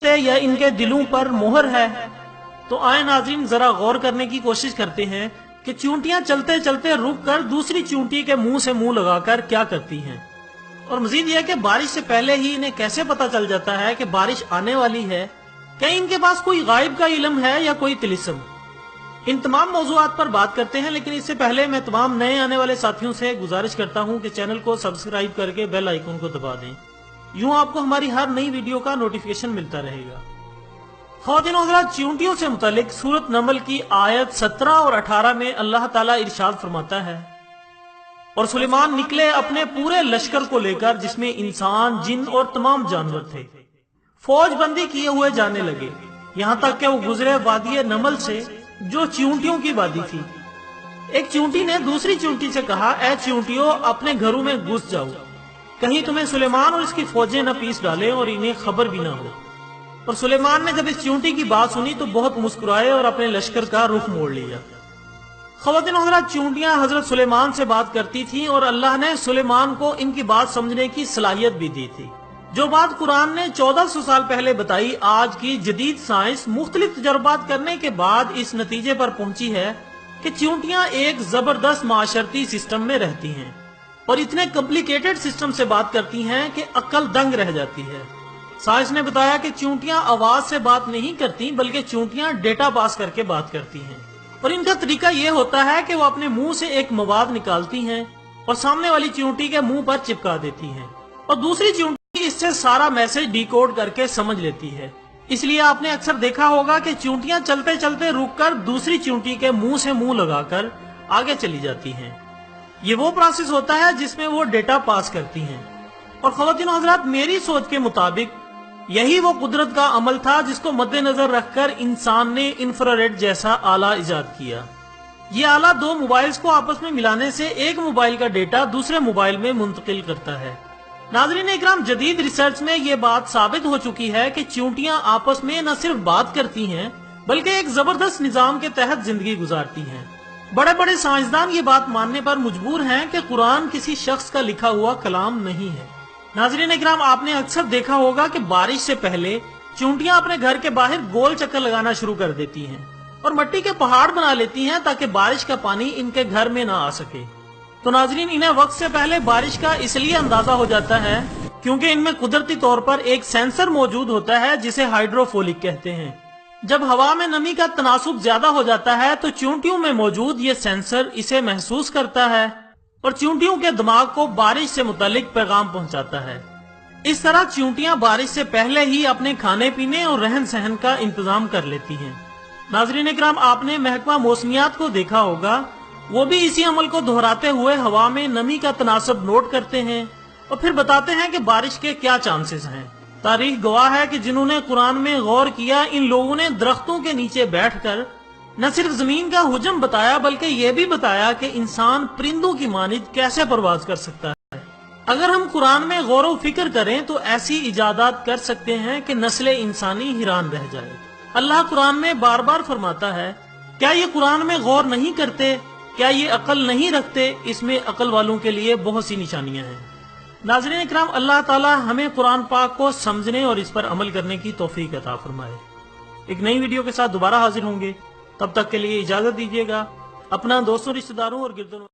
या इनके दिलों पर मोहर है। तो आए नाज़रीन जरा गौर करने की कोशिश करते हैं कि चींटियां चलते चलते रुक कर दूसरी चींटी के मुंह से मुंह लगाकर क्या करती हैं, और मजीद यह कि बारिश से पहले ही इन्हें कैसे पता चल जाता है कि बारिश आने वाली है। क्या इनके पास कोई गायब का इल्म है या कोई तिलिस्म। इन तमाम मौज़ूआत पर बात करते हैं, लेकिन इससे पहले मैं तमाम नए आने वाले साथियों से गुजारिश करता हूं कि चैनल को सब्सक्राइब करके बेल आइकन को दबा दें, यूं आपको हमारी हर नई वीडियो का नोटिफिकेशन मिलता रहेगा। ख़वातीन और हज़रात, चींटियों से मुतालिक सूरत नमल की आयत 17 और 18 में अल्लाह ताला इरशाद फरमाता है, और सुलेमान निकले अपने पूरे लश्कर को लेकर जिसमें इंसान, जिन और तमाम जानवर थे। फौज बंदी किए हुए जाने लगे, यहाँ तक कि वो गुजरे वादी नमल से जो चींटियों की वादी थी। एक चींटी ने दूसरी चींटी से कहा, ऐ चींटियों, अपने घरों में घुस जाओ, कहीं तुम्हें सुलेमान और इसकी फौजें न पीस डालें और इन्हें खबर भी न हो। और सुलेमान ने जब इस चींटी की बात सुनी तो बहुत मुस्कुराए और अपने लश्कर का रुख मोड़ लिया। ख़वातीन और हज़रात, चींटियां हजरत सुलेमान से बात करती थीं और अल्लाह ने सुलेमान को इनकी बात समझने की सलाहियत भी दी थी। जो बात कुरान ने 1400 साल पहले बताई, आज की जदीद साइंस मुख्तलिफ तजर्बात करने के बाद इस नतीजे पर पहुंची है कि चींटियां एक जबरदस्त माशरती सिस्टम में रहती हैं और इतने कॉम्प्लिकेटेड सिस्टम से बात करती हैं कि अक्ल दंग रह जाती है। साइंस ने बताया कि चींटियां आवाज से बात नहीं करती, बल्कि चींटियां डेटा पास करके बात करती हैं, और इनका तरीका ये होता है कि वो अपने मुंह से एक मवाद निकालती हैं और सामने वाली चींटी के मुंह पर चिपका देती हैं, और दूसरी चींटी इससे सारा मैसेज डिकोड करके समझ लेती है। इसलिए आपने अक्सर देखा होगा कि चींटियां चलते चलते रुककर दूसरी चींटी के मुंह से मुंह लगाकर आगे चली जाती हैं। ये वो प्रोसेस होता है जिसमें वो डेटा पास करती हैं। और ख़वातीन और हज़रात, मेरी सोच के मुताबिक यही वो कुदरत का अमल था जिसको मद्देनजर रखकर इंसान ने इंफ्रारेड जैसा आला इजाद किया। ये आला दो मोबाइल्स को आपस में मिलाने से एक मोबाइल का डेटा दूसरे मोबाइल में मुंतकिल करता है। नाज़रीन इकराम, जदीद रिसर्च में ये बात साबित हो चुकी है कि चींटियां आपस में न सिर्फ बात करती हैं बल्कि एक जबरदस्त निजाम के तहत जिंदगी गुजारती हैं। बड़े बड़े साइंसदान ये बात मानने पर मजबूर हैं कि कुरान किसी शख्स का लिखा हुआ कलाम नहीं है। नाज़रीन इकराम, आपने अक्सर देखा होगा कि बारिश से पहले चींटियां अपने घर के बाहर गोल चक्कर लगाना शुरू कर देती हैं और मिट्टी के पहाड़ बना लेती हैं ताकि बारिश का पानी इनके घर में ना आ सके। तो नाज़रीन, इन्हें वक्त से पहले बारिश का इसलिए अंदाजा हो जाता है क्योंकि इनमें कुदरती तौर पर एक सेंसर मौजूद होता है जिसे हाइड्रोफोलिक कहते हैं। जब हवा में नमी का तनासुब ज्यादा हो जाता है तो चींटियों में मौजूद ये सेंसर इसे महसूस करता है और चींटियों के दिमाग को बारिश से मुतालिक पैगाम पहुंचाता है। इस तरह चींटियां बारिश से पहले ही अपने खाने पीने और रहन सहन का इंतजाम कर लेती हैं। नाज़रीन इकराम, आपने महकमा मौसमियात को देखा होगा, वो भी इसी अमल को दोहराते हुए हवा में नमी का तनासब नोट करते हैं और फिर बताते हैं कि बारिश के क्या चांसेस हैं। तारीख गवाह है कि जिन्होंने कुरान में गौर किया, इन लोगों ने दरख्तों के नीचे बैठकर न सिर्फ जमीन का हुजम बताया बल्कि ये भी बताया कि इंसान परिंदों की मानिद कैसे परवाज कर सकता है। अगर हम कुरान में गौर व फिक्र करें तो ऐसी इजादात कर सकते हैं कि नस्ल इंसानी हैरान रह जाए। अल्लाह कुरान में बार बार फरमाता है, क्या ये कुरान में गौर नहीं करते, क्या ये अकल नहीं रखते। इसमें अकल वालों के लिए बहुत सी निशानियां हैं। नाज़रीन इकराम, अल्लाह ताला हमें कुरान पाक को समझने और इस पर अमल करने की तौफीक अता फरमाए। एक नई वीडियो के साथ दोबारा हाजिर होंगे, तब तक के लिए इजाजत दीजिएगा। अपना दोस्तों, रिश्तेदारों और गिरदों